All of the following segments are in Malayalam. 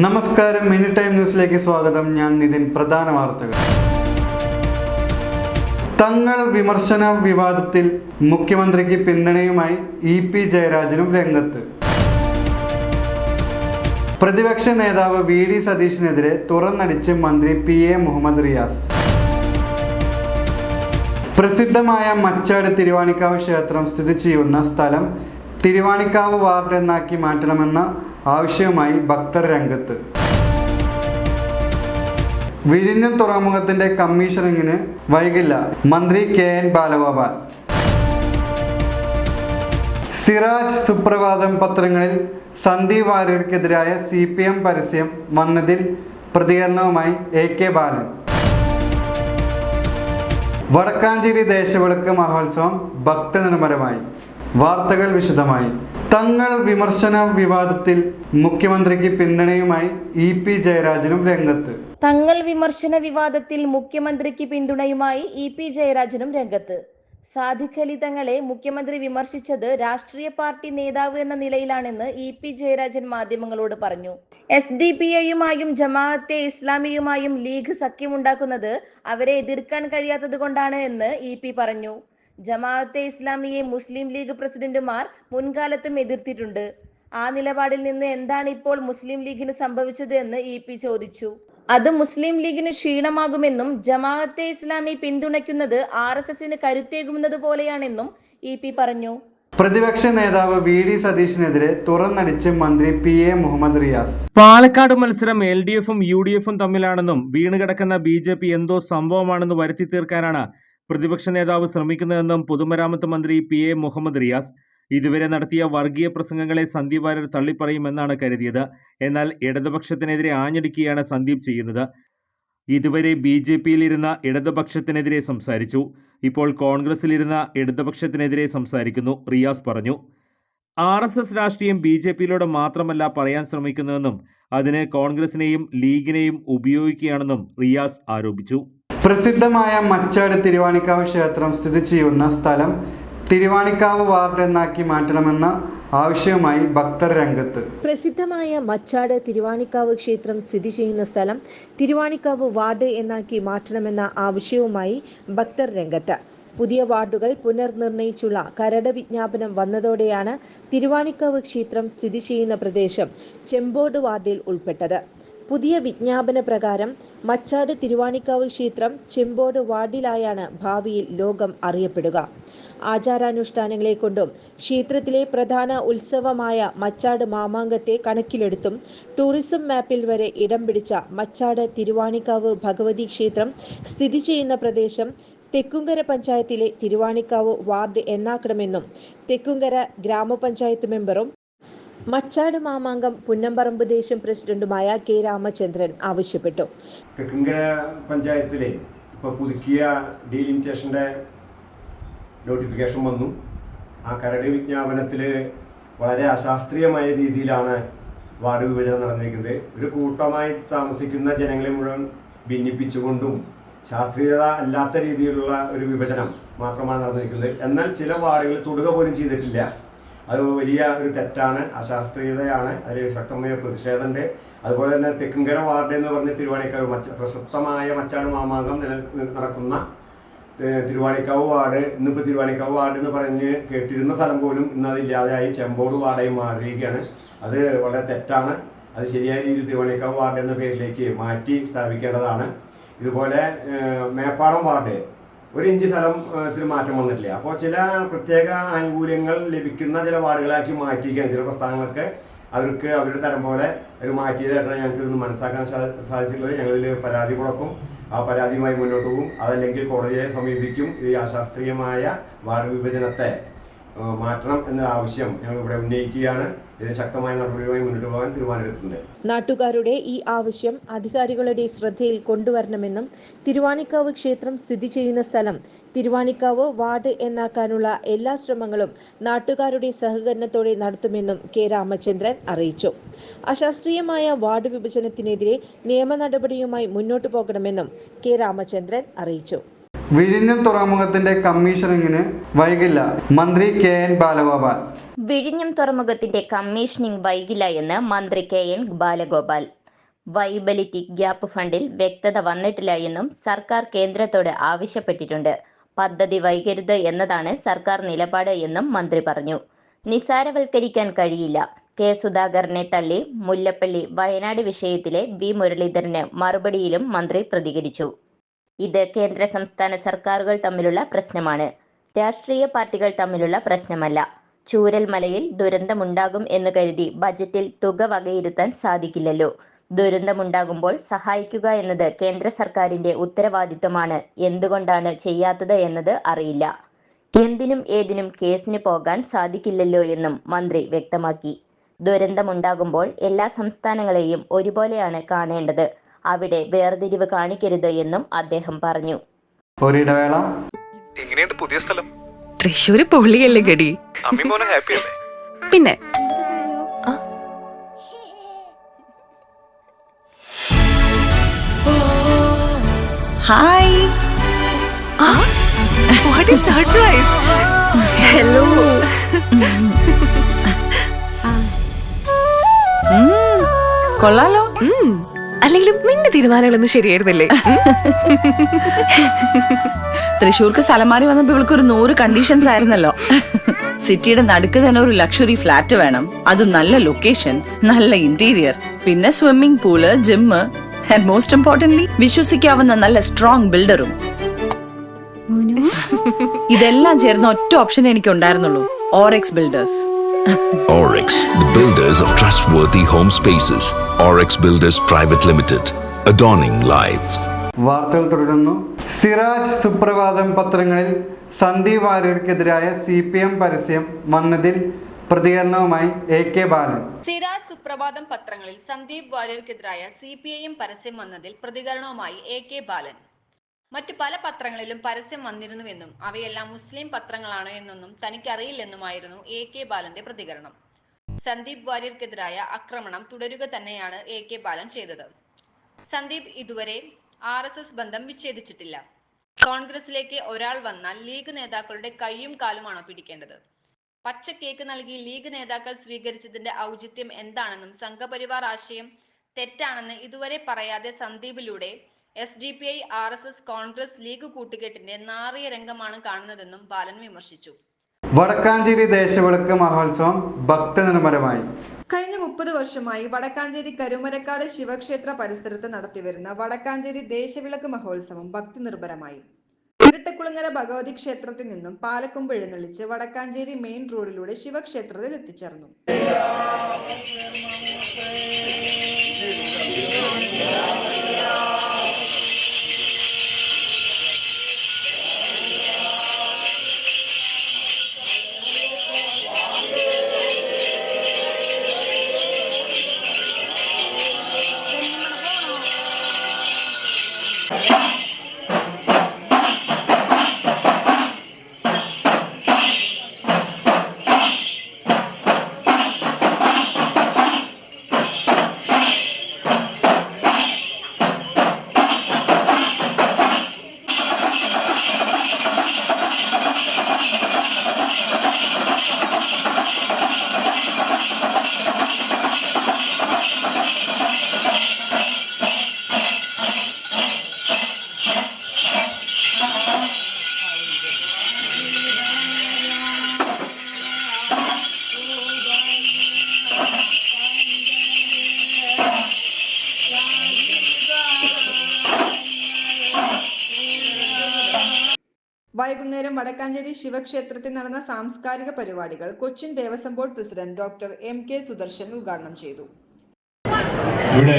നമസ്കാരം, മിനി ടൈം ന്യൂസിലേക്ക് സ്വാഗതം. ഞാൻ നിതിൻ. പ്രധാന വാർത്തകൾ. തങ്ങൾ വിമർശന വിവാദത്തിൽ മുഖ്യമന്ത്രിക്ക് പിന്തുണയുമായി EP ജയരാജനും രംഗത്ത്. പ്രതിപക്ഷ നേതാവ് VD സതീഷിനെതിരെ തുറന്നടിച്ച് മന്ത്രി PA മുഹമ്മദ് റിയാസ്. പ്രസിദ്ധമായ മച്ചാട് തിരുവാണിക്കാവ് ക്ഷേത്രം സ്ഥിതി ചെയ്യുന്ന സ്ഥലം തിരുവാണിക്കാവ് വാർഡ് എന്നാക്കി മാറ്റണമെന്ന ആവശ്യവുമായി ഭക്തർ രംഗത്ത്. വിഴിഞ്ഞം തുറമുഖത്തിന്റെ കമ്മീഷനിങ്ങിന് വൈകില്ല, മന്ത്രി KN ബാലഗോപാൽ. സിറാജ്, സുപ്രഭാതം പത്രങ്ങളിൽ സന്ദീപ് വാര്യർക്കെതിരായ CPM പരസ്യം വന്നതിൽ പ്രതികരണവുമായി AK ബാലൻ. വടക്കാഞ്ചേരി ദേശവിളക്ക് മഹോത്സവം ഭക്തനിർഭരമായി. വാർത്തകൾ വിശദമായി. തങ്ങൾ വിമർശന വിവാദത്തിൽ മുഖ്യമന്ത്രിക്ക് പിന്തുണയുമായി EP ജയരാജനും രംഗത്ത്. തങ്ങൾ വിമർശന വിവാദത്തിൽ മുഖ്യമന്ത്രിക്ക് പിന്തുണയുമായി EP ജയരാജനും രംഗത്ത്. സാദിഖ് അലി തങ്ങളെ മുഖ്യമന്ത്രി വിമർശിച്ചത് രാഷ്ട്രീയ പാർട്ടി നേതാവ് എന്ന നിലയിലാണെന്ന് EP ജയരാജൻ മാധ്യമങ്ങളോട് പറഞ്ഞു. SDPIയുമായും ജമാഅത്തെ ഇസ്ലാമിയുമായും ലീഗ് സഖ്യമുണ്ടാക്കുന്നത് അവരെ എതിർക്കാൻ കഴിയാത്തത് കൊണ്ടാണ് എന്ന് EP പറഞ്ഞു. ജമാഅത്തെ ഇസ്ലാമിയെ മുസ്ലിം ലീഗ് പ്രസിഡന്റുമാർ മുൻകാലത്തും എതിർത്തിട്ടുണ്ട്. ആ നിലപാടിൽ നിന്ന് എന്താണ് ഇപ്പോൾ മുസ്ലിം ലീഗിന് സംഭവിച്ചത് എന്ന് EP ചോദിച്ചു. അത് മുസ്ലിം ലീഗിന് ക്ഷീണമാകുമെന്നും ജമാഅത്തെ ഇസ്ലാമി പിന്തുണയ്ക്കുന്നത് RSSന് കരുത്തേകുന്നത് പോലെയാണെന്നും EP പറഞ്ഞു. പ്രതിപക്ഷ നേതാവ് VD സതീഷിനെതിരെ തുറന്നടിച്ച് മന്ത്രി PA മുഹമ്മദ് റിയാസ്. പാലക്കാട് മത്സരം LDFും UDFും തമ്മിലാണെന്നും വീണുകിടക്കുന്ന BJP എന്തോ സംഭവമാണെന്ന് വരുത്തി തീർക്കാനാണ് പ്രതിപക്ഷ നേതാവ് ശ്രമിക്കുന്നതെന്നും പൊതുമരാമത്ത് മന്ത്രി PA മുഹമ്മദ് റിയാസ്. ഇതുവരെ നടത്തിയ വർഗീയ പ്രസംഗങ്ങളെ സന്ദീപ് വാര്യർ തള്ളിപ്പറയുമെന്നാണ് കരുതിയത്. എന്നാൽ ഇടതുപക്ഷത്തിനെതിരെ ആഞ്ഞടിക്കുകയാണ് സന്ദീപ് ചെയ്യുന്നത്. ഇതുവരെ BJPയിലിരുന്ന ഇടതുപക്ഷത്തിനെതിരെ സംസാരിച്ചു, ഇപ്പോൾ കോൺഗ്രസിലിരുന്ന ഇടതുപക്ഷത്തിനെതിരെ സംസാരിക്കുന്നു, റിയാസ് പറഞ്ഞു. RSS രാഷ്ട്രീയം BJPയിലൂടെ മാത്രമല്ല പറയാൻ ശ്രമിക്കുന്നതെന്നും അതിന് കോൺഗ്രസിനെയും ലീഗിനെയും ഉപയോഗിക്കുകയാണെന്നും റിയാസ് ആരോപിച്ചു. പ്രസിദ്ധമായ മച്ചാട് തിരുവാണിക്കാവ് ക്ഷേത്രം സ്ഥിതി ചെയ്യുന്ന സ്ഥലം തിരുവാണിക്കാവ് വാർഡ് എന്നാക്കി മാറ്റണമെന്ന ആവശ്യവുമായി ഭക്തർ രംഗത്ത്. പ്രസിദ്ധമായ മച്ചാട് തിരുവാണിക്കാവ് ക്ഷേത്രം സ്ഥിതി ചെയ്യുന്ന സ്ഥലം തിരുവാണിക്കാവ് വാർഡ് എന്നാക്കി മാറ്റണമെന്ന ആവശ്യവുമായി ഭക്തർ രംഗത്ത്. പുതിയ വാർഡുകൾ പുനർനിർണയിച്ചുള്ള കരട് വിജ്ഞാപനം വന്നതോടെയാണ് തിരുവാണിക്കാവ് ക്ഷേത്രം സ്ഥിതി ചെയ്യുന്ന പ്രദേശം ചെമ്പോട് വാർഡിൽ ഉൾപ്പെട്ടത്. പുതിയ വിജ്ഞാപന പ്രകാരം മച്ചാട് തിരുവാണിക്കാവ് ക്ഷേത്രം ചെമ്പോട് വാർഡിലായാണ് ഭാവിയിൽ ലോകം അറിയപ്പെടുക. ആചാരാനുഷ്ഠാനങ്ങളെ കൊണ്ടും ക്ഷേത്രത്തിലെ പ്രധാന ഉത്സവമായ മച്ചാട് മാമാങ്കത്തെ കണക്കിലെടുത്തും ടൂറിസം മാപ്പിൽ വരെ ഇടം പിടിച്ച മച്ചാട് തിരുവാണിക്കാവ് ഭഗവതി ക്ഷേത്രം സ്ഥിതി ചെയ്യുന്ന പ്രദേശം തെക്കുംകര പഞ്ചായത്തിലെ തിരുവാണിക്കാവ് വാർഡ് എന്നാക്കണമെന്നും തെക്കുംകര ഗ്രാമപഞ്ചായത്ത് മെമ്പറും മച്ചാട് മാമാങ്കം പുന്നമ്പറമ്പ് ദേശം പ്രസിഡന്റുമായ K രാമചന്ദ്രൻ ആവശ്യപ്പെട്ടു. തെക്കുംകര പഞ്ചായത്തിലെ ഇപ്പോൾ പുതുക്കിയ ഡീലിമിറ്റേഷൻ്റെ നോട്ടിഫിക്കേഷൻ വന്നു. ആ കരട് വിജ്ഞാപനത്തിൽ വളരെ അശാസ്ത്രീയമായ രീതിയിലാണ് വാർഡ് വിഭജനം നടന്നിരിക്കുന്നത്. ഒരു കൂട്ടമായി താമസിക്കുന്ന ജനങ്ങളെ മുഴുവൻ ഭിന്നിപ്പിച്ചുകൊണ്ടും ശാസ്ത്രീയത അല്ലാത്ത രീതിയിലുള്ള ഒരു വിഭജനം മാത്രമാണ് നടന്നിരിക്കുന്നത്. എന്നാൽ ചില വാർഡുകൾ തൊടുക പോലും ചെയ്തിട്ടില്ല. അത് വലിയ ഒരു തെറ്റാണ്, അശാസ്ത്രീയതയാണ്. അതിൽ ശക്തമായ പ്രതിഷേധമുണ്ട്. അതുപോലെ തന്നെ തെക്കുംകര വാർഡ് എന്ന് പറഞ്ഞ തിരുവാണിക്കാവ് പ്രശസ്തമായ മച്ചാട് മാമാങ്കം നടക്കുന്ന തിരുവാണിക്കാവ് വാർഡ്, ഇന്നിപ്പോൾ തിരുവാണിക്കാവ് വാർഡ് എന്ന് പറഞ്ഞ് കേട്ടിരുന്ന സ്ഥലം പോലും ഇന്ന് അതില്ലാതെയായി ചെമ്പോട് വാർഡായി മാറിയിരിക്കുകയാണ്. അത് വളരെ തെറ്റാണ്. അത് ശരിയായ രീതിയിൽ തിരുവാണിക്കാവ് വാർഡ് എന്ന പേരിലേക്ക് മാറ്റി സ്ഥാപിക്കേണ്ടതാണ്. ഇതുപോലെ മേപ്പാടം വാർഡ് 1 ഇഞ്ച് സ്ഥലത്തിന് മാറ്റം വന്നിട്ടില്ല. അപ്പോൾ ചില പ്രത്യേക ആനുകൂല്യങ്ങൾ ലഭിക്കുന്ന ചില വാർഡുകളാക്കി മാറ്റിയിരിക്കുകയാണ്. ചില പ്രസ്ഥാനങ്ങളൊക്കെ അവർക്ക് അവരുടെ തരം പോലെ ഒരു മാറ്റിയതായിട്ടാണ് ഞങ്ങൾക്ക് ഇന്ന് മനസ്സിലാക്കാൻ സാധിച്ചിട്ടുള്ളത്. ഞങ്ങളിൽ പരാതി കൊടുക്കും, ആ പരാതിയുമായി മുന്നോട്ട് പോകും. അതല്ലെങ്കിൽ കോടതിയെ സമീപിക്കും. ഈ അശാസ്ത്രീയമായ വാർഡ് വിഭജനത്തെ മാറ്റണം എന്നൊരു ആവശ്യം ഞങ്ങൾ ഇവിടെ ഉന്നയിക്കുകയാണ്. ഇതിന് ശക്തമായ നടപടിയുമായി മുന്നോട്ട് പോകാൻ തീരുമാനമെടുത്തിട്ടുണ്ട്. നാട്ടുകാരുടെ ഈ ആവശ്യം അധികാരികളുടെ ശ്രദ്ധയിൽ കൊണ്ടുവരണമെന്നും തിരുവാണിക്കാവ് ക്ഷേത്രം സ്ഥിതി ചെയ്യുന്ന സ്ഥലം തിരുവാണിക്കാവ് വാർഡ് എന്നാക്കാനുള്ള എല്ലാ ശ്രമങ്ങളും നാട്ടുകാരുടെ സഹകരണത്തോടെ നടത്തുമെന്നും K രാമചന്ദ്രൻ അറിയിച്ചു. അശാസ്ത്രീയമായ വാർഡ് വിഭജനത്തിനെതിരെ നിയമ നടപടിയുമായി മുന്നോട്ടു പോകണമെന്നും K രാമചന്ദ്രൻ അറിയിച്ചു. വിഴിഞ്ഞം തുറമുഖത്തിന്റെ കമ്മീഷനിങ്ങിന് വൈകില്ല, മന്ത്രി KN ബാലഗോപാൽ. വിഴിഞ്ഞം തുറമുഖത്തിന്റെ കമ്മീഷനിംഗ് വൈകില്ല എന്ന് മന്ത്രി KN ബാലഗോപാൽ. വൈബിലിറ്റി ഗ്യാപ്പ് ഫണ്ടിൽ വ്യക്തത വന്നിട്ടില്ല എന്നും സർക്കാർ കേന്ദ്രത്തോട് ആവശ്യപ്പെട്ടിട്ടുണ്ട്. പദ്ധതി വൈകരുത് എന്നതാണ് സർക്കാർ നിലപാട് എന്നും മന്ത്രി പറഞ്ഞു. നിസ്സാരവൽക്കരിക്കാൻ കഴിയില്ല. കെ സുധാകരനെ തള്ളി മുല്ലപ്പള്ളി വയനാട് വിഷയത്തിലെ വി മുരളീധരന് മറുപടിയിലും മന്ത്രി പ്രതികരിച്ചു. ഇത് കേന്ദ്ര സംസ്ഥാന സർക്കാരുകൾ തമ്മിലുള്ള പ്രശ്നമാണ്, രാഷ്ട്രീയ പാർട്ടികൾ തമ്മിലുള്ള പ്രശ്നമല്ല. ചൂരൽമലയിൽ ദുരന്തമുണ്ടാകും എന്ന് കരുതി ബജറ്റിൽ തുക വകയിരുത്താൻ സാധിക്കില്ലല്ലോ. ദുരന്തമുണ്ടാകുമ്പോൾ സഹായിക്കുക എന്നത് കേന്ദ്ര സർക്കാരിന്റെ ഉത്തരവാദിത്തമാണ്. എന്തുകൊണ്ടാണ് ചെയ്യാത്തത് എന്നത് അറിയില്ല. എന്തിനും ഏതിനും കേസിന് പോകാൻ സാധിക്കില്ലല്ലോ എന്നും മന്ത്രി വ്യക്തമാക്കി. ദുരന്തമുണ്ടാകുമ്പോൾ എല്ലാ സംസ്ഥാനങ്ങളെയും ഒരുപോലെയാണ് കാണേണ്ടത്. അവിടെ വേർതിരിവ് കാണിക്കരുത് എന്നും അദ്ദേഹം പറഞ്ഞു. ഒരിടവേള. എങ്ങനെയുണ്ട് പുതിയ സ്ഥലം? തൃശ്ശൂര് പൊള്ളിയല്ലേ ഗടി. അമ്മിമോനെ ഹാപ്പി അല്ലേ? പിന്നെ hi, what is surprise. Hello. കൊള്ളാലോ. അല്ലെങ്കിലും നിന്റെ തീരുമാനങ്ങളൊന്നും ശരിയായിരുന്നില്ലേ? തൃശ്ശൂർക്ക് സ്ഥലം മാറി വന്നപ്പോ ഇവൾക്ക് ഒരു 100 കണ്ടീഷൻസ് ആയിരുന്നല്ലോ. സിറ്റിയുടെ നടുക്ക് തന്നെ ഒരു ലക്ഷറി ഫ്ലാറ്റ് വേണം, അതും നല്ല ലൊക്കേഷൻ, നല്ല ഇന്റീരിയർ, പിന്നെ swimming pool, gym, and most importantly വിശ്വസിക്കാവുന്ന നല്ല സ്ട്രോങ് ബിൽഡറും. ഇതെല്ലാം ചേർന്ന ഒറ്റ ഓപ്ഷൻ എനിക്ക് ഉണ്ടായിരുന്നുള്ളൂ, Orex builders. Orex, the builders of trustworthy home spaces. Orex Builders Private Limited, adorning lives. വാർത്തകൾ തുടരുന്നു. സിറാജ് സുപ്രഭാതം പത്രങ്ങളിൽ സന്ദീപ് വാര്യർക്കെതിരായ CPM പരസ്യം വന്നതിൽ പ്രതികരണവുമായി AK ബാലൻ. സിറാജ് സുപ്രഭാതം പത്രങ്ങളിൽ സന്ദീപ് വാര്യർക്കെതിരായ CPIM പരസ്യം വന്നതിൽ പ്രതികരണവുമായി AK ബാലൻ. മറ്റു പല പത്രങ്ങളിലും പരസ്യം വന്നിരുന്നുവെന്നും അവയെല്ലാം മുസ്ലിം പത്രങ്ങളാണ് എന്നൊന്നും തനിക്കറിയില്ലെന്നുമായിരുന്നു AK ബാലന്റെ പ്രതികരണം. സന്ദീപ് വാര്യർക്കെതിരായ ആക്രമണം തുടരുക തന്നെയാണ് AK ബാലൻ ചെയ്തത്. സന്ദീപ് ഇതുവരെ RSS ബന്ധം വിച്ഛേദിച്ചിട്ടില്ല. കോൺഗ്രസിലേക്ക് ഒരാൾ വന്നാൽ ലീഗ് നേതാക്കളുടെ കൈയും കാലുമാണോ പിടിക്കേണ്ടത്? പച്ച കേക്ക് നൽകി ലീഗ് നേതാക്കൾ സ്വീകരിച്ചതിന്റെ ഔചിത്യം എന്താണെന്നും സംഘപരിവാർ ആശയം തെറ്റാണെന്ന് ഇതുവരെ പറയാതെ സന്ദീപിലൂടെ SDPI RSS കോൺഗ്രസ് ലീഗ് കൂട്ടുകെട്ടിന്റെ നാറിയ രംഗമാണ് കാണുന്നതെന്നും ബാലൻ വിമർശിച്ചു. വടക്കാഞ്ചേരി ദേശവിളക്ക് മഹോത്സവം ഭക്തനിർഭരമായി. കഴിഞ്ഞ 30 വർഷമായി വടക്കാഞ്ചേരി കരുമരക്കാട് ശിവക്ഷേത്ര പരിസരത്ത് നടത്തിവരുന്ന വടക്കാഞ്ചേരി ദേശവിളക്ക് മഹോത്സവം ഭക്തി നിർഭരമായി. ഇരട്ടക്കുളങ്ങര ഭഗവതി ക്ഷേത്രത്തിൽ നിന്നും പാലക്കൊമ്പ് എഴുന്നള്ളിച്ച് വടക്കാഞ്ചേരി മെയിൻ റോഡിലൂടെ ശിവക്ഷേത്രത്തിൽ എത്തിച്ചേർന്നു. വൈകുന്നേരം വടക്കാഞ്ചേരി ശിവക്ഷേത്രത്തിൽ നടന്ന സാംസ്കാരിക പരിപാടികൾ Cochin Devaswom board president doctor MK Sudarshan ഉദ്ഘാടനം ചെയ്തു. ഇവിടെ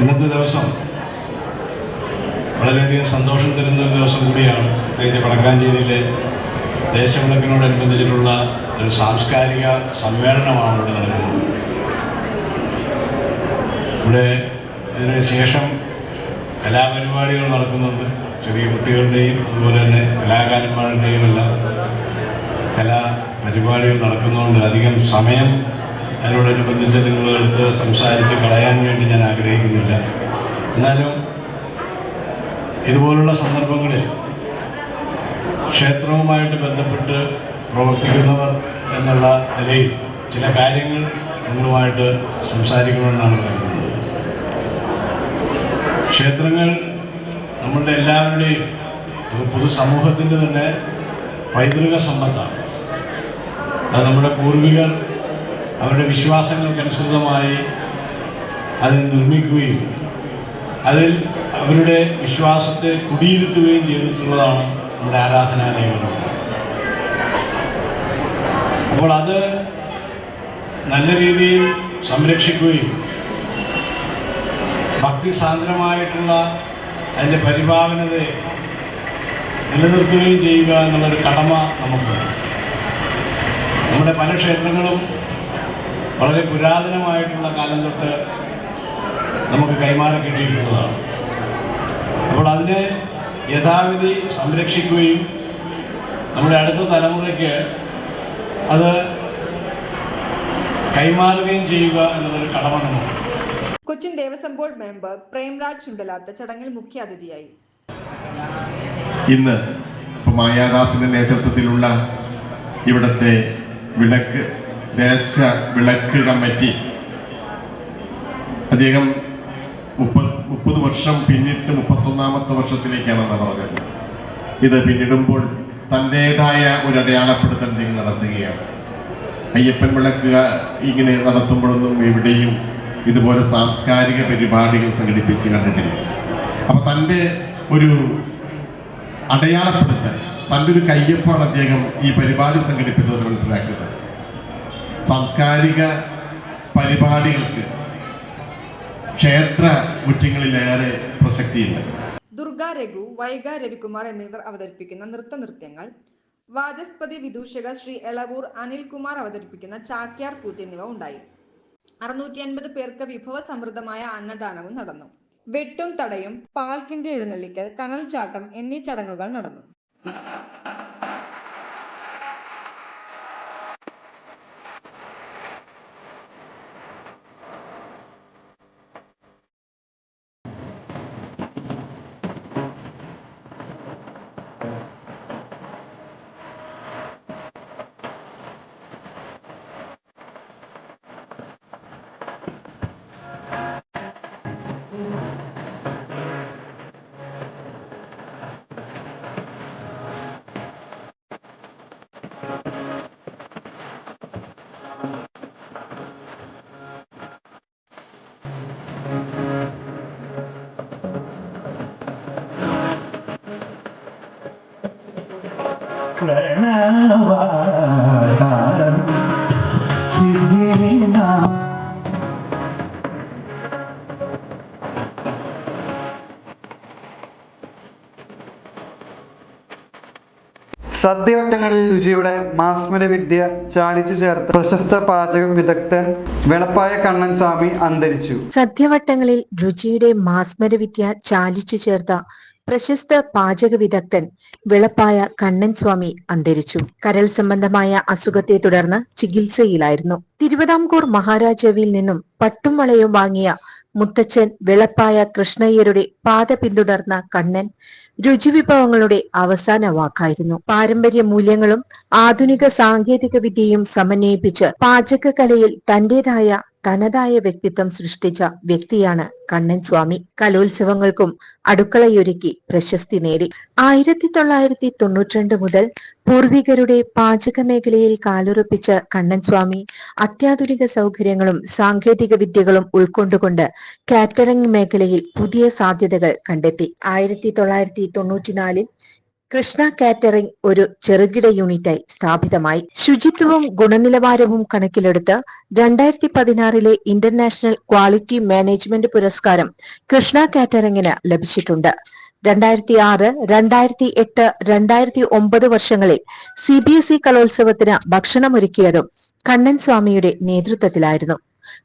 ഇന്നത്തെ ദിവസം വളരെയധികം സന്തോഷം തരുന്ന ഒരു ദിവസം കൂടിയാണ്. പ്രത്യേകിച്ച് വടക്കാഞ്ചേരിയിലെ ദേശവിളക്കിനോടനുബന്ധിച്ചിട്ടുള്ള ഒരു സാംസ്കാരിക സമ്മേളനമാണ് ഇവിടെ നടക്കുന്നത്. ഇവിടെ ഇതിന് ശേഷം കലാപരിപാടികൾ നടക്കുന്നുണ്ട്. ചെറിയ കുട്ടികളുടെയും അതുപോലെ തന്നെ കലാകാരന്മാരുടെയും എല്ലാം കലാപരിപാടികൾ നടക്കുന്നതുകൊണ്ട് അധികം സമയം അതിനോടനുബന്ധിച്ച് നിങ്ങളെടുത്ത് സംസാരിച്ച് കളയാൻ വേണ്ടി ഞാൻ ആഗ്രഹിക്കുന്നില്ല. എന്നാലും ഇതുപോലുള്ള സന്ദർഭങ്ങളിൽ ക്ഷേത്രവുമായിട്ട് ബന്ധപ്പെട്ട് പ്രവർത്തിക്കുന്നവർ എന്നുള്ള നിലയിൽ ചില കാര്യങ്ങൾ നിങ്ങളുമായിട്ട് സംസാരിക്കണമെന്നാണ് കരുതുന്നത്. ക്ഷേത്രങ്ങൾ നമ്മളുടെ എല്ലാവരുടെയും പൊതുസമൂഹത്തിൻ്റെ തന്നെ പൈതൃക സമ്പത്താണ്. അത് നമ്മുടെ പൂർവികർ അവരുടെ വിശ്വാസങ്ങൾക്കനുസൃതമായി അതിനെ നിർമ്മിക്കുകയും അതിൽ അവരുടെ വിശ്വാസത്തെ കുടിയിരുത്തുകയും ചെയ്തിട്ടുള്ളതാണ് നമ്മുടെ ആരാധനാലയങ്ങൾ. അപ്പോൾ അത് നല്ല രീതിയിൽ സംരക്ഷിക്കുകയും ഭക്തിസാന്ദ്രമായിട്ടുള്ള അതിൻ്റെ പരിപാലനതയെ നിലനിർത്തുകയും ചെയ്യുക എന്നുള്ളൊരു കടമ നമുക്കുണ്ട്. നമ്മുടെ പല ക്ഷേത്രങ്ങളും വളരെ പുരാതനമായിട്ടുള്ള കാലം തൊട്ട് നമുക്ക് കൈമാറി കിട്ടിയിട്ടുള്ളതാണ്. അപ്പോൾ അതിനെ യഥാവിധി സംരക്ഷിക്കുകയും നമ്മുടെ അടുത്ത തലമുറയ്ക്ക് അത് കൈമാറുകയും ചെയ്യുക എന്നുള്ളൊരു കടമ നമുക്ക്. കൊച്ചിൻ ദേവസ്വം ബോർഡ് മെമ്പർ പ്രേംരാജ് ചുണ്ടലാത്ത് ചടങ്ങിൽ മുഖ്യാതിഥിയായി. ഇന്ന് മായാദാസിന്റെ നേതൃത്വത്തിലുള്ള ഇവിടുത്തെ വിളക്ക് ദേശ വിളക്ക് കമ്മിറ്റി അദ്ദേഹം 30 വർഷം പിന്നിട്ട് 31ാമത്തെ വർഷത്തിലേക്കാണെന്ന് പറഞ്ഞത്. ഇത് പിന്നിടുമ്പോൾ തൻ്റെതായ ഒരു അടയാളപ്പെടുത്തൽ നിങ്ങൾ നടത്തുകയാണ്. അയ്യപ്പൻ വിളക്ക് ഇങ്ങനെ നടത്തുമ്പോഴൊന്നും എവിടെയും ഇതുപോലെ സാംസ്കാരിക പരിപാടികൾ സംഘടിപ്പിച്ച് കണ്ടിട്ടില്ല. അപ്പോൾ തൻ്റെ ഒരു അടയാളപ്പെടുത്തൽ, തൻ്റെ ഒരു കയ്യൊപ്പാണ് അദ്ദേഹം ഈ പരിപാടി സംഘടിപ്പിച്ചത് മനസ്സിലാക്കുന്നത്. സാംസ്കാരിക പരിപാടികൾക്ക് ക്ഷേത്ര മുറ്റങ്ങളിലേറെ പ്രസക്തിയുണ്ട്. ദുർഗ രഘു, വൈഗ രവികുമാർ എന്നിവർ അവതരിപ്പിക്കുന്ന നൃത്തനൃത്യങ്ങൾ, വാചസ്പതി വിദൂഷക ശ്രീ എളവൂർ അനിൽകുമാർ അവതരിപ്പിക്കുന്ന ചാക്യാർ കൂത്ത് എന്നിവ ഉണ്ടായി. 650 പേർക്ക് വിഭവ സമൃദ്ധമായ അന്നദാനവും നടന്നു. വെട്ടും തടയും, പാൽക്കിന്റെ എഴുന്നള്ളിക്കൽ, കനൽ ചാട്ടം എന്നീ ചടങ്ങുകൾ നടന്നു. സദ്യവട്ടങ്ങളിൽ രുചിയുടെ മാസ്മര വിദ്യ ചാലിച്ചു ചേർത്ത പ്രശസ്ത പാചക വിദഗ്ധൻ വെളപ്പായ കണ്ണൻ സ്വാമി അന്തരിച്ചു. സദ്യവട്ടങ്ങളിൽ രുചിയുടെ മാസ്മര വിദ്യ ചാലിച്ചു ചേർത്ത പ്രശസ്ത പാചക വിദഗ്ധൻ വെളപ്പായ കണ്ണൻ സ്വാമി അന്തരിച്ചു. കരൾ സംബന്ധമായ അസുഖത്തെ തുടർന്ന് ചികിത്സയിലായിരുന്നു. തിരുവിതാംകൂർ മഹാരാജാവിൽ നിന്നും പട്ടും വളയും വാങ്ങിയ മുത്തച്ഛൻ വെളപ്പായ കൃഷ്ണയ്യരുടെ പാത പിന്തുടർന്ന കണ്ണൻ രുചിവിഭവങ്ങളുടെ അവസാന വാക്കായിരുന്നു. പാരമ്പര്യ മൂല്യങ്ങളും ആധുനിക സാങ്കേതിക വിദ്യയും സമന്വയിപ്പിച്ച് പാചകകലയിൽ തന്റേതായ തനതായ വ്യക്തിത്വം സൃഷ്ടിച്ച വ്യക്തിയാണ് കണ്ണൻ സ്വാമി. കലോത്സവങ്ങൾക്കും അടുക്കളയൊരുക്കി പ്രശസ്തി നേടി. 1992 മുതൽ പൂർവികരുടെ പാചക മേഖലയിൽ കാലുറപ്പിച്ച കണ്ണൻ സ്വാമി അത്യാധുനിക സൗകര്യങ്ങളും സാങ്കേതിക വിദ്യകളും ഉൾക്കൊണ്ടുകൊണ്ട് കാറ്ററിംഗ് മേഖലയിൽ പുതിയ സാധ്യതകൾ കണ്ടെത്തി. 1994 കൃഷ്ണ കാറ്ററിംഗ് ഒരു ചെറുകിട യൂണിറ്റായി സ്ഥാപിതമായി. ശുചിത്വവും ഗുണനിലവാരവും കണക്കിലെടുത്ത് 2016 ഇന്റർനാഷണൽ ക്വാളിറ്റി മാനേജ്മെന്റ് പുരസ്കാരം കൃഷ്ണ കാറ്ററിംഗിന് ലഭിച്ചിട്ടുണ്ട്. 2006, 2008, 2009 വർഷങ്ങളിൽ CBSE കലോത്സവത്തിന് ഭക്ഷണമൊരുക്കിയതും കണ്ണൻ സ്വാമിയുടെ നേതൃത്വത്തിലായിരുന്നു.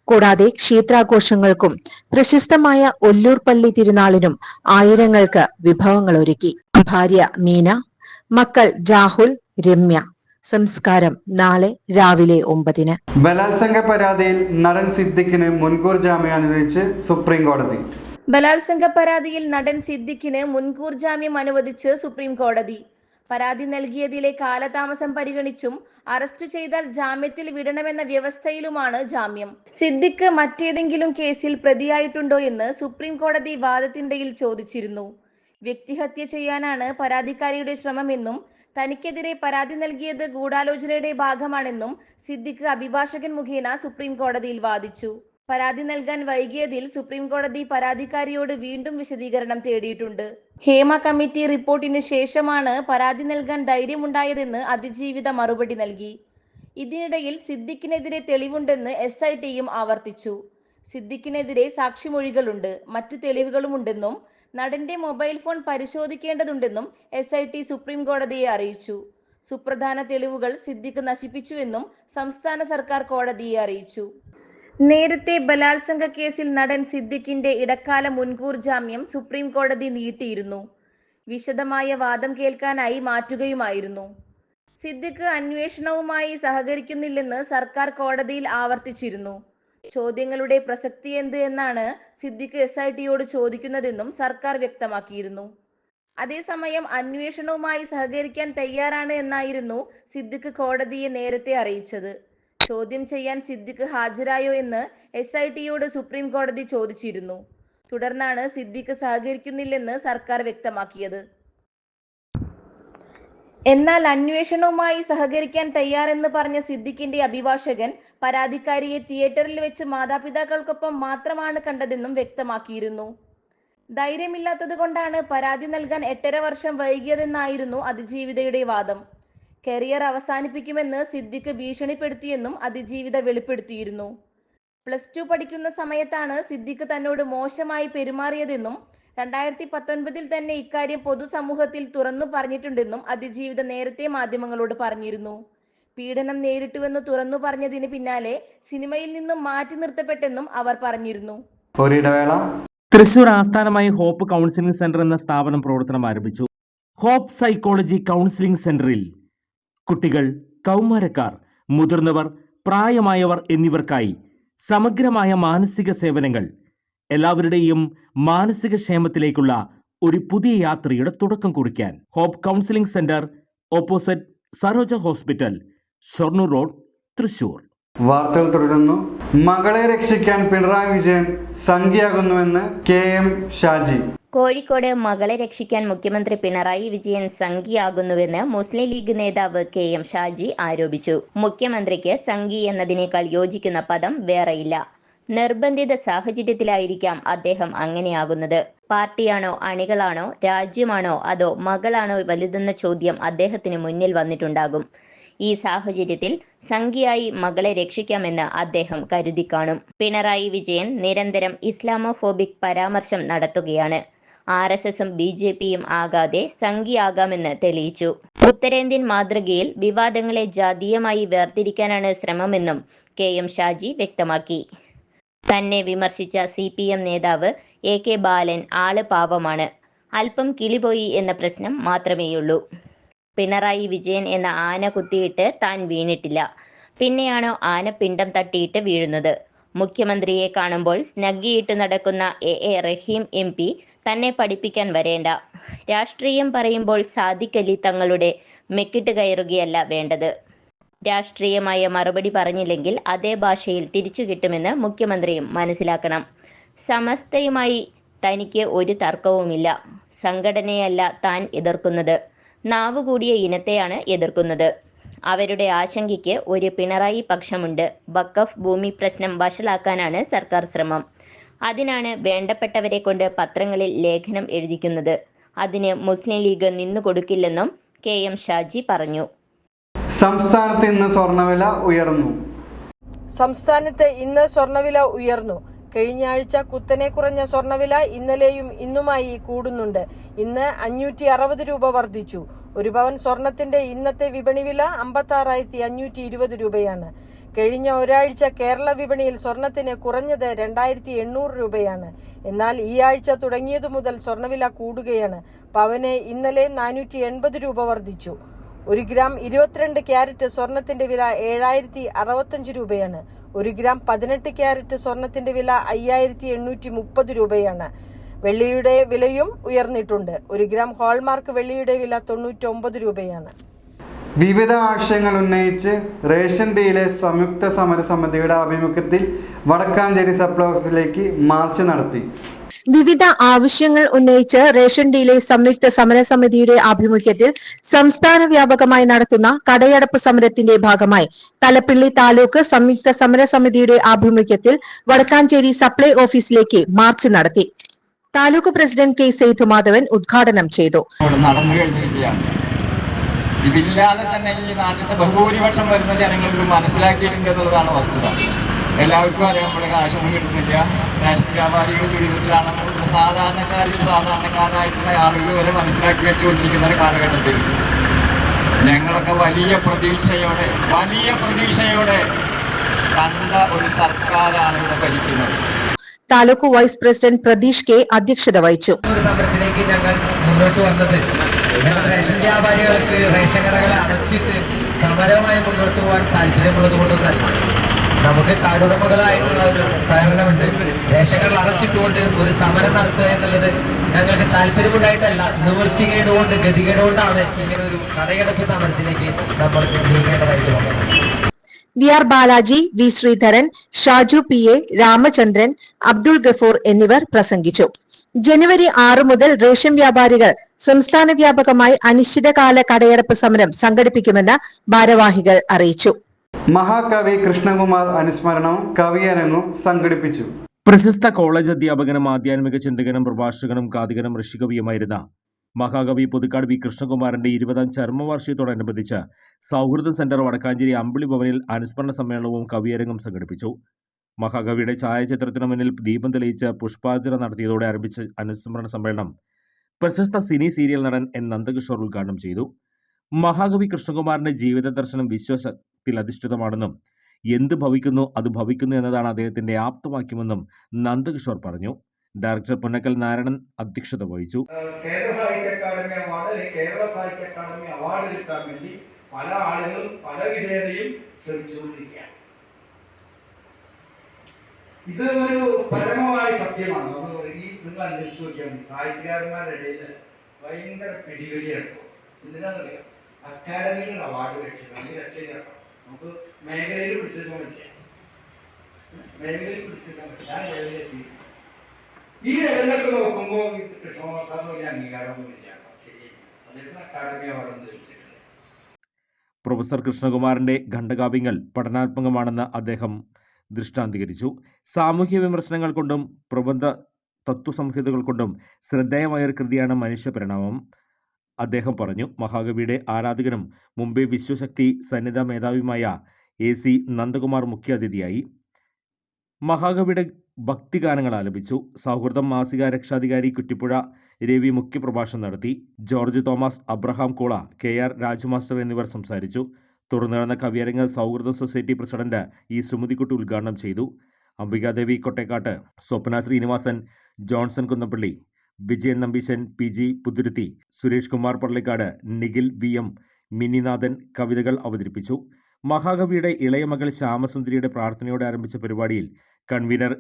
കൂടാതെ ക്ഷേത്രാഘോഷങ്ങൾക്കും പ്രശസ്തമായ ഒല്ലൂർ പള്ളി തിരുനാളിനും ആയിരങ്ങൾക്ക് വിഭവങ്ങൾ ഒരുക്കി. ഭാര്യ മീന, മക്കൾ രാഹുൽ, രമ്യ. സംസ്കാരം നാളെ രാവിലെ 9-ന്. ബലാത്സംഗ പരാതിയിൽ നടൻ സിദ്ദിഖിന് മുൻകൂർ ജാമ്യം അനുവദിച്ച് സുപ്രീം കോടതി. ബലാത്സംഗ പരാതിയിൽ നടൻ സിദ്ദിഖിന് മുൻകൂർ ജാമ്യം അനുവദിച്ച് സുപ്രീം കോടതി. പരാതി നൽകിയതിലെ കാലതാമസം പരിഗണിച്ചും അറസ്റ്റ് ചെയ്താൽ ജാമ്യത്തിൽ വിടണമെന്ന വ്യവസ്ഥയിലുമാണ് ജാമ്യം. സിദ്ദിഖ് മറ്റേതെങ്കിലും കേസിൽ പ്രതിയായിട്ടുണ്ടോ എന്ന് സുപ്രീം കോടതി വാദത്തിനിടയിൽ ചോദിച്ചിരുന്നു. വ്യക്തിഹത്യ ചെയ്യാനാണ് പരാതിക്കാരിയുടെ ശ്രമമെന്നും തനിക്കെതിരെ പരാതി നൽകിയത് ഗൂഢാലോചനയുടെ ഭാഗമാണെന്നും സിദ്ദിഖ് അഭിഭാഷകൻ മുഖേന സുപ്രീം കോടതിയിൽ വാദിച്ചു. പരാതി നൽകാൻ വൈകിയതിൽ സുപ്രീം കോടതി പരാതിക്കാരിയോട് വീണ്ടും വിശദീകരണം തേടിയിട്ടുണ്ട്. ഹേമ കമ്മിറ്റി റിപ്പോർട്ടിന് ശേഷമാണ് പരാതി നൽകാൻ ധൈര്യമുണ്ടായതെന്ന് അതിജീവിത മറുപടി നൽകി. ഇതിനിടയിൽ സിദ്ദിഖിനെതിരെ തെളിവുണ്ടെന്ന് SITയും ആവർത്തിച്ചു. സിദ്ദിഖിനെതിരെ സാക്ഷിമൊഴികളുണ്ട്, മറ്റു തെളിവുകളുമുണ്ടെന്നും നടന്റെ മൊബൈൽ ഫോൺ പരിശോധിക്കേണ്ടതുണ്ടെന്നും SIT സുപ്രീം കോടതിയെ അറിയിച്ചു. സുപ്രധാന തെളിവുകൾ സിദ്ദിഖ് നശിപ്പിച്ചുവെന്നും സംസ്ഥാന സർക്കാർ കോടതിയെ അറിയിച്ചു. നേരത്തെ ബലാത്സംഗ കേസിൽ നടൻ സിദ്ദിഖിന്റെ ഇടക്കാല മുൻകൂർ ജാമ്യം സുപ്രീം കോടതി നീട്ടിയിരുന്നു. വിശദമായ വാദം കേൾക്കാനായി മാറ്റുകയുമായിരുന്നു. സിദ്ദിഖ് അന്വേഷണവുമായി സഹകരിക്കുന്നില്ലെന്ന് സർക്കാർ കോടതിയിൽ ആവർത്തിച്ചിരുന്നു. ചോദ്യങ്ങളുടെ പ്രസക്തി എന്ത് എന്നാണ് സിദ്ദിഖ് SITയോട് ചോദിക്കുന്നതെന്നും സർക്കാർ വ്യക്തമാക്കിയിരുന്നു. അതേസമയം അന്വേഷണവുമായി സഹകരിക്കാൻ തയ്യാറാണ് എന്നായിരുന്നു സിദ്ദിഖ് കോടതിയെ നേരത്തെ അറിയിച്ചത്. ചോദ്യം ചെയ്യാൻ സിദ്ദിഖ് ഹാജരായോ എന്ന് SITയോട് സുപ്രീം കോടതി ചോദിച്ചിരുന്നു. തുടർന്നാണ് സിദ്ദിഖ് സഹകരിക്കുന്നില്ലെന്ന് സർക്കാർ വ്യക്തമാക്കിയത്. എന്നാൽ അന്വേഷണവുമായി സഹകരിക്കാൻ തയ്യാറെന്ന് പറഞ്ഞ സിദ്ദിഖിന്റെ അഭിഭാഷകൻ പരാതിക്കാരിയെ തിയേറ്ററിൽ വെച്ച് മാതാപിതാക്കൾക്കൊപ്പം മാത്രമാണ് കണ്ടതെന്നും വ്യക്തമാക്കിയിരുന്നു. ധൈര്യമില്ലാത്തത് കൊണ്ടാണ് പരാതി നൽകാൻ 8.5 വർഷം വൈകിയതെന്നായിരുന്നു അതിജീവിതയുടെ വാദം. കരിയർ അവസാനിപ്പിക്കുമെന്ന് സിദ്ദിഖ് ഭീഷണിപ്പെടുത്തിയെന്നും അതിജീവിത വെളിപ്പെടുത്തിയിരുന്നു. +2 പഠിക്കുന്ന സമയത്താണ് സിദ്ദിഖ് തന്നോട് മോശമായി പെരുമാറിയതെന്നും 2019 തന്നെ ഇക്കാര്യം പൊതുസമൂഹത്തിൽ തുറന്നു പറഞ്ഞിട്ടുണ്ടെന്നും അതിജീവിത നേരത്തെ മാധ്യമങ്ങളോട് പറഞ്ഞിരുന്നു. പീഡനം നേരിട്ടുവെന്ന് തുറന്നു പറഞ്ഞതിന് പിന്നാലെ സിനിമയിൽ നിന്നും മാറ്റി നിർത്തപ്പെട്ടെന്നും അവർ പറഞ്ഞിരുന്നു. ഒരിടവേള. തൃശൂർ ആസ്ഥാനമായി ഹോപ്പ് കൗൺസിലിംഗ് സെന്റർ എന്ന സ്ഥാപനം പ്രവർത്തനം ആരംഭിച്ചു. ഹോപ്പ് സൈക്കോളജി കൗൺസിലിംഗ് സെന്ററിൽ കുട്ടികൾ, കൗമാരക്കാർ, മുതിർന്നവർ, പ്രായമായവർ എന്നിവർക്കായി സമഗ്രമായ മാനസിക സേവനങ്ങൾ, എല്ലാവരുടെയും മാനസിക ക്ഷേമത്തിലേക്കുള്ള ഒരു പുതിയ യാത്രയുടെ തുടക്കം കുറിക്കാൻ Hope Counselling Centre, opposite Saroja Hospital, Shoranur Road, Thrissur. വാർത്തകൾ തുടരുന്നു. മകളെ രക്ഷിക്കാൻ പിണറായി വിജയൻ സംഖ്യയാകുന്നുവെന്ന് KM ഷാജി. കോഴിക്കോട് മകളെ രക്ഷിക്കാൻ മുഖ്യമന്ത്രി പിണറായി വിജയൻ സംഘിയാകുന്നുവെന്ന് മുസ്ലിം ലീഗ് നേതാവ് KM ഷാജി ആരോപിച്ചു. മുഖ്യമന്ത്രിക്ക് സംഘി എന്നതിനേക്കാൾ യോജിക്കുന്ന പദം വേറെയില്ല. നിർബന്ധിത സാഹചര്യത്തിലായിരിക്കാം അദ്ദേഹം അങ്ങനെയാകുന്നത്. പാർട്ടിയാണോ, അണികളാണോ, രാജ്യമാണോ, അതോ മകളാണോ വലുതെന്ന ചോദ്യം അദ്ദേഹത്തിന് മുന്നിൽ വന്നിട്ടുണ്ടാകും. ഈ സാഹചര്യത്തിൽ സംഖ്യയായി മകളെ രക്ഷിക്കാമെന്ന് അദ്ദേഹം കരുതി കാണും. പിണറായി വിജയൻ നിരന്തരം ഇസ്ലാമോഫോബിക് പരാമർശം നടത്തുകയാണ്. RSSും BJPയും ആകാതെ സംഖ്യയാകാമെന്ന് തെളിയിച്ചു. ഉത്തരേന്ത്യൻ മാതൃകയിൽ വിവാദങ്ങളെ ജാതീയമായി വേർതിരിക്കാനാണ് ശ്രമമെന്നും KM ഷാജി വ്യക്തമാക്കി. തന്നെ വിമർശിച്ച CPM നേതാവ് AK ബാലൻ ആള് പാവമാണ്, അല്പം കിളിപോയി എന്ന പ്രശ്നം മാത്രമേയുള്ളൂ. പിണറായി വിജയൻ എന്ന ആന കുത്തിയിട്ട് താൻ വീണിട്ടില്ല. പിന്നെയാണോ ആന പിണ്ടം തട്ടിയിട്ട് വീഴുന്നത്? മുഖ്യമന്ത്രിയെ കാണുമ്പോൾ സ്നഗ്ഗിയിട്ട് നടക്കുന്ന AA റഹീം MP തന്നെ പഠിപ്പിക്കാൻ വരേണ്ട. രാഷ്ട്രീയം പറയുമ്പോൾ സാദിഖ് അലി തങ്ങളുടെ മെക്കിട്ട് കയറുകയല്ല വേണ്ടത്. രാഷ്ട്രീയമായ മറുപടി പറഞ്ഞില്ലെങ്കിൽ അതേ ഭാഷയിൽ തിരിച്ചു കിട്ടുമെന്ന് മുഖ്യമന്ത്രിയും മനസ്സിലാക്കണം. സമസ്തയുമായി തനിക്ക് ഒരു തർക്കവുമില്ല. സംഘടനയല്ല താൻ എതിർക്കുന്നത്, നാവുകൂടിയ ഇനത്തെയാണ് എതിർക്കുന്നത്. അവരുടെ ആശങ്കയ്ക്ക് ഒരു പിണറായി പക്ഷമുണ്ട്. വഖഫ് ഭൂമി പ്രശ്നം വഷളാക്കാനാണ് സർക്കാർ ശ്രമം. അതിനാണ് വേണ്ടപ്പെട്ടവരെ കൊണ്ട് പത്രങ്ങളിൽ ലേഖനം എഴുതിക്കുന്നത്. അതിന് മുസ്ലിം ലീഗ് നിന്നുകൊടുക്കില്ലെന്നും KM ഷാജി പറഞ്ഞു. സംസ്ഥാനത്ത് ഇന്ന് സ്വർണ്ണവില ഉയർന്നു. സംസ്ഥാനത്ത് ഇന്ന് സ്വർണ്ണവില ഉയർന്നു. കഴിഞ്ഞ ആഴ്ച കുത്തനെ കുറഞ്ഞ സ്വർണ്ണവില ഇന്നലെയും ഇന്നുമായി കൂടുന്നുണ്ട്. ഇന്ന് 560 രൂപ വർദ്ധിച്ചു. ഒരു പവൻ സ്വർണത്തിന്റെ ഇന്നത്തെ വിപണി വില 56,520 രൂപയാണ്. കഴിഞ്ഞ ഒരാഴ്ച കേരള വിപണിയിൽ സ്വർണത്തിന് കുറഞ്ഞത് 2,800 രൂപയാണ്. എന്നാൽ ഈ ആഴ്ച തുടങ്ങിയതു മുതൽ സ്വർണ്ണവില കൂടുകയാണ്. പവന് ഇന്നലെ 480 രൂപ വർദ്ധിച്ചു. 1 ഗ്രാം 22 ക്യാരറ്റ് സ്വർണത്തിന്റെ വില 7,065 രൂപയാണ്. 1 ഗ്രാം 18 ക്യാരറ്റ് സ്വർണത്തിന്റെ വില 5,830 രൂപയാണ്. വെള്ളിയുടെ വിലയും ഉയർന്നിട്ടുണ്ട്. 1 ഗ്രാം ഹോൾമാർക്ക് വെള്ളിയുടെ വില 99 രൂപയാണ്. വിവിധ ആവശ്യങ്ങൾ ഉന്നയിച്ച് റേഷൻ ഡീലെ സംയുക്ത സമരസമിതിയുടെ ആഭിമുഖ്യത്തിൽ വടക്കാഞ്ചേരി സപ്ലൈ ഓഫീസിലേക്ക് മാർച്ച് നടത്തി. വിവിധ ആവശ്യങ്ങൾ ഉന്നയിച്ച് റേഷൻ ഡീലെ സംയുക്ത സമരസമിതിയുടെ ആഭിമുഖ്യത്തിൽ സംസ്ഥാന വ്യാപകമായി നടത്തുന്ന കടയടപ്പ് സമരത്തിന്റെ ഭാഗമായി തലപ്പിള്ളി താലൂക്ക് സംയുക്ത സമരസമിതിയുടെ ആഭിമുഖ്യത്തിൽ വടക്കാഞ്ചേരി സപ്ലൈ ഓഫീസിലേക്ക് മാർച്ച് നടത്തി. താലൂക്ക് പ്രസിഡന്റ് കെ സേതുമാധവൻ ഉദ്ഘാടനം ചെയ്തു. നടന്നു കഴിഞ്ഞിരിക്കുകയാണ്. ഇതില്ലാതെ തന്നെ ഈ നാട്ടിലത്തെ ബഹുഭൂരിപക്ഷം വരുന്ന ജനങ്ങൾക്ക് മനസ്സിലാക്കിയിട്ടുണ്ട് എന്നുള്ളതാണ് വസ്തുത. എല്ലാവർക്കും അറിയാം, നമ്മുടെ കാശൊന്നും കിട്ടുന്നില്ല, റേഷൻ വ്യാപാരികൾ ദുരിതത്തിലാണ്. സാധാരണക്കാരായിട്ടുള്ള ആളുകൾ വരെ മനസ്സിലാക്കി വെച്ചുകൊണ്ടിരിക്കുന്ന ഒരു കാലഘട്ടത്തിൽ ഞങ്ങളൊക്കെ വലിയ പ്രതീക്ഷയോടെ കണ്ട ഒരു സർക്കാരാണ് ഇവിടെ ഭരിക്കുന്നത്. Taluk vice president Prateesh K അധ്യക്ഷത വഹിച്ചു. ഒരു സമരത്തിലേക്ക് ഞങ്ങൾ മുന്നോട്ട് വന്നത് ഞങ്ങൾ റേഷൻ വ്യാപാരികൾക്ക് റേഷൻ കടകളെ അടച്ചിട്ട് സമരമായി മുന്നോട്ട് പോകാൻ താല്പര്യമുള്ളത് കൊണ്ടൊന്നല്ല. നമുക്ക് കാടുടമകളായിട്ടുള്ള ഒരു സഹകരണമുണ്ട്. റേഷൻ കടകൾ അടച്ചിട്ടുകൊണ്ട് ഒരു സമരം നടത്തുക എന്നുള്ളത് ഞങ്ങൾക്ക് താല്പര്യമുണ്ടായിട്ടല്ല, നിവൃത്തികേടുകൊണ്ട് ഗതികേടുകൊണ്ടാണ് ഇങ്ങനെ ഒരു കടയടപ്പ് സമരത്തിലേക്ക് നമ്മൾ നീങ്ങേണ്ടതായിട്ട് വന്നത്. V R Balaji, V Sreedharan, Shaju P A, Ramachandran, Abdul Gafoor എന്നിവർ പ്രസംഗിച്ചു. ജനുവരി 6 മുതൽ റേഷൻ വ്യാപാരികൾ സംസ്ഥാന വ്യാപകമായി അനിശ്ചിതകാല കടയടപ്പ് സമരം സംഘടിപ്പിക്കുമെന്ന് ഭാരവാഹികൾ അറിയിച്ചു. മഹാകവി കൃഷ്ണകുമാർ അനുസ്മരണവും കവിയരങ്ങും സംഘടിപ്പിച്ചു. പ്രശസ്ത കോളേജ് അധ്യാപകനും ആധ്യാത്മിക ചിന്തകനും പ്രഭാഷകനും കാതികനും ഋഷികവിയുമായിരുന്ന മഹാകവി പുതുക്കാട് വി കൃഷ്ണകുമാറിന്റെ 20ാം ചരമവാർഷികത്തോടനുബന്ധിച്ച് സൗഹൃദ സെന്റർ വടക്കാഞ്ചേരി അമ്പിളി ഭവനിൽ അനുസ്മരണ സമ്മേളനവും കവിയരങ്ങും സംഘടിപ്പിച്ചു. മഹാകവിയുടെ ഛായാചിത്രത്തിന് മുന്നിൽ ദീപം തെളിയിച്ച് പുഷ്പാർച്ചന നടത്തിയതോടെ ആരംഭിച്ച അനുസ്മരണ സമ്മേളനം പ്രശസ്ത സിനി സീരിയൽ നടൻ എൻ നന്ദകിഷോർ ഉദ്ഘാടനം ചെയ്തു. മഹാകവി കൃഷ്ണകുമാറിന്റെ ജീവിത ദർശനം വിശ്വാസത്തിൽ അധിഷ്ഠിതമാണെന്നും എന്ത് ഭവിക്കുന്നു അത് ഭവിക്കുന്നു എന്നതാണ് അദ്ദേഹത്തിന്റെ ആപ്തവാക്യമെന്നും നന്ദകിഷോർ പറഞ്ഞു. ഡയറക്ടർ പുന്നക്കൽ നാരായണൻ അധ്യക്ഷത വഹിച്ചു. കേരള സാഹിത്യ അക്കാദമി അവാർഡ് അല്ലെങ്കിൽ കേരള സാഹിത്യ അക്കാദമി അവാർഡ് കിട്ടാൻ വേണ്ടി പല ആളുകളും പല വിധേയതയും ശ്രമിച്ചുകൊണ്ടിരിക്കുകയാണ്. ഇത് ഒരു പരമമായ സത്യമാണ്. നിങ്ങൾ അന്വേഷിച്ചു നോക്കിയാൽ സാഹിത്യകാരന്മാരുടെ ഇടയിൽ ഭയങ്കര പിടിവലിയാണ്. എന്തിനാണെന്നറിയാം, അക്കാദമിയിൽ അവാർഡ് വെച്ചിട്ടാണ് രക്ഷയിലാണ്. നമുക്ക് മേഖലയിൽ പിടിച്ചെടുക്കാൻ പറ്റില്ല, ഞാൻ ലെവലിലെത്തി. ഈ ലെവലിലൊക്കെ നോക്കുമ്പോൾ കൃഷ്ണകുമാർ സാറിന് വലിയ അംഗീകാരമൊന്നുമില്ല. ശരി, അദ്ദേഹത്തിന് അക്കാദമി അവാർഡ് ലഭിച്ചിട്ടുണ്ട്. പ്രൊഫസർ കൃഷ്ണകുമാറിന്റെ ഖണ്ഡകാവ്യങ്ങൾ പഠനാത്മകമാണെന്ന് അദ്ദേഹം ദൃഷ്ടാന്തീകരിച്ചു. സാമൂഹ്യ വിമർശനങ്ങൾ കൊണ്ടും പ്രബന്ധ തത്വസംഹിതകൾ കൊണ്ടും ശ്രദ്ധേയമായൊരു കൃതിയാണ് മനുഷ്യപരിണാമം അദ്ദേഹം പറഞ്ഞു. മഹാകവിയുടെ ആരാധകനും മുംബൈ വിശ്വശക്തി സന്നിധ മേധാവിയുമായ AC നന്ദകുമാർ മുഖ്യാതിഥിയായി. മഹാകവിയുടെ ഭക്തിഗാനങ്ങൾ ആലപിച്ചു. സൗഹൃദം മാസിക രക്ഷാധികാരി കുറ്റിപ്പുഴ രവി മുഖ്യപ്രഭാഷണം നടത്തി. ജോർജ് തോമസ്, അബ്രഹാം കോള, KR രാജുമാസ്റ്റർ എന്നിവർ സംസാരിച്ചു. തുടർന്ന് നടന്ന കവിയരങ്ങ് സൗഹൃദ സൊസൈറ്റി പ്രസിഡന്റ് E സുമതിക്കുട്ടി ഉദ്ഘാടനം ചെയ്തു. അംബികാദേവി കൊട്ടേക്കാട്ട്, സ്വപ്ന ശ്രീനിവാസൻ, ജോൺസൺ കുന്നപ്പള്ളി, വിജയൻ നമ്പീശൻ, PG പുതുരുത്തി, സുരേഷ് കുമാർ പള്ളിക്കാട്, നിഖിൽ VM, മിനിനാഥൻ കവിതകൾ അവതരിപ്പിച്ചു. മഹാകവിയുടെ ഇളയ മകൾ ശ്യാമസുന്ദരിയുടെ പ്രാർത്ഥനയോടെ ആരംഭിച്ച പരിപാടിയിൽ കൺവീനർ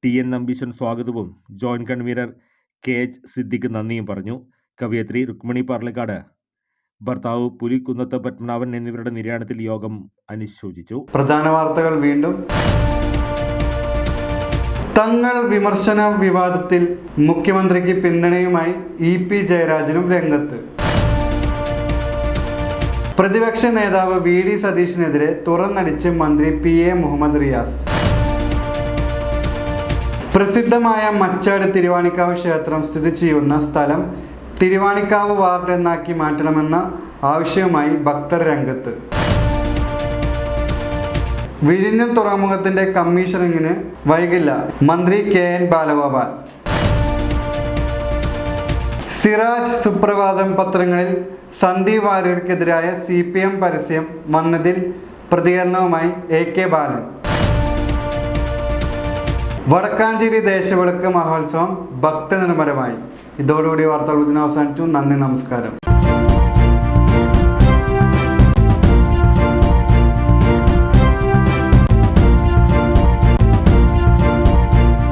TN നമ്പീശൻ സ്വാഗതവും ജോയിന്റ് കൺവീനർ KH സിദ്ദിഖ് നന്ദിയും പറഞ്ഞു. കവിയത്രി രുക്മിണി പാർലക്കാട്, ഭർത്താവ് പുലിക്കുന്നത്ത് പത്മനാഭൻ എന്നിവരുടെ നിര്യാണത്തിൽ യോഗം അനുശോചിച്ചു. പ്രധാന വാർത്തകൾ വീണ്ടും. തങ്ങൾ വിമർശന വിവാദത്തിൽ മുഖ്യമന്ത്രിക്ക് പിന്തുണയുമായി EP ജയരാജനും രംഗത്ത്. പ്രതിപക്ഷ നേതാവ് VD സതീശനെതിരെ തുറന്നടിച്ച് മന്ത്രി PA മുഹമ്മദ് റിയാസ്. പ്രസിദ്ധമായ മച്ചാട് തിരുവാണിക്കാവ് ക്ഷേത്രം സ്ഥിതി ചെയ്യുന്ന സ്ഥലം തിരുവാണിക്കാവ് വാർഡ് എന്നാക്കി മാറ്റണമെന്ന ആവശ്യവുമായി ഭക്തർ രംഗത്ത്. വിഴിഞ്ഞം തുറമുഖത്തിന്റെ കമ്മീഷനിങ്ങിന് വൈകില്ല, മന്ത്രി KN ബാലഗോപാൽ. സിറാജ്, സുപ്രഭാതം പത്രങ്ങളിൽ സന്ദീപ് വാര്യർക്കെതിരായ CPM പരസ്യം വന്നതിൽ പ്രതികരണവുമായി AK ബാലൻ. വടക്കാഞ്ചേരി ദേശവിളക്ക് മഹോത്സവം ഭക്തനിർഭരമായി. ഇതോടുകൂടി വാർത്തകൾ അവസാനിച്ചു. നന്ദി, നമസ്കാരം.